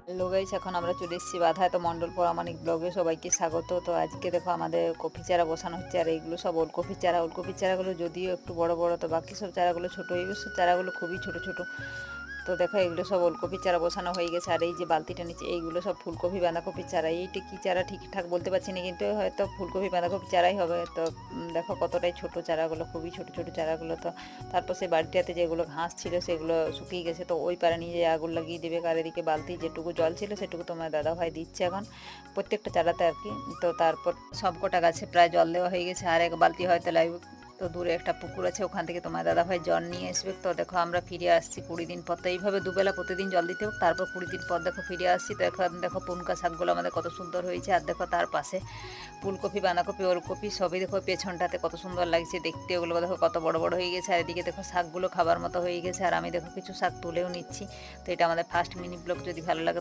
Hello guys, এখন আমরা চলে এসেছি বাধায়। তো মণ্ডল পরামানিক ব্লগে সবাইকে স্বাগত। তো আজকে দেখো আমাদের কফি চারা বসানো হচ্ছে, আর এইগুলো সব ওলকপির চারা। ওলকপির চারাগুলো যদিও একটু বড় বড়, তো বাকি সব চারাগুলো ছোটো। এই বছর চারাগুলো খুবই ছোট ছোট। তো দেখো এগুলো সব ওলকপির চারা বসানো হয়ে গেছে। আর এই যে বালতিটা নিচে, এইগুলো সব ফুলকপি বাঁধাকপির চারা। এইটা কী চারা ঠিকঠাক বলতে পারছি না, কিন্তু হয়তো ফুলকপি বাঁধাকপি চারাই হবে। তো দেখো কতটাই ছোট চারাগুলো, খুবই ছোট ছোট চারাগুলো। তো তারপর সেই বাড়িটাতে যেগুলো ঘাস ছিল সেগুলো শুকিয়ে গেছে, তো ওই পারে নিয়ে আগুন লাগিয়ে দেবে। আর এদিকে বালতি যেটুকু জল ছিল সেটুকু তোমার দাদাভাই দিচ্ছে এখন প্রত্যেকটা চারাতে আর কি। তো তারপর সবকটা গাছে প্রায় জল দেওয়া হয়ে গেছে, আর এক বালতি হয়তো লাগবে। তো দূরে একটা পুকুর আছে, ওখান থেকে তোমার দাদাভাই জল নিয়ে আসবে। তো দেখো আমরা ফিরে আসছি 20 দিন পর। তো এইভাবে দুবেলা প্রতিদিন জল দিতে হোক, তারপর 20 দিন পর দেখো ফিরে আসছি। তো এখন দেখো পুনকা শাকগুলো আমাদের কত সুন্দর হয়েছে। আর দেখো তার পাশে ফুলকপি বাঁধাকপি ওলকপি সবই দেখো পেছনটাতে কত সুন্দর লাগছে দেখতে। ওগুলো দেখো কত বড় বড় হয়ে গেছে। আর এদিকে দেখো শাকগুলো খাবার মতো হয়ে গেছে। আর আমি দেখো কিছু শাক তুলেও নিচ্ছি। তো এটা আমাদের ফার্স্ট মিনি ব্লগ। যদি ভালো লাগে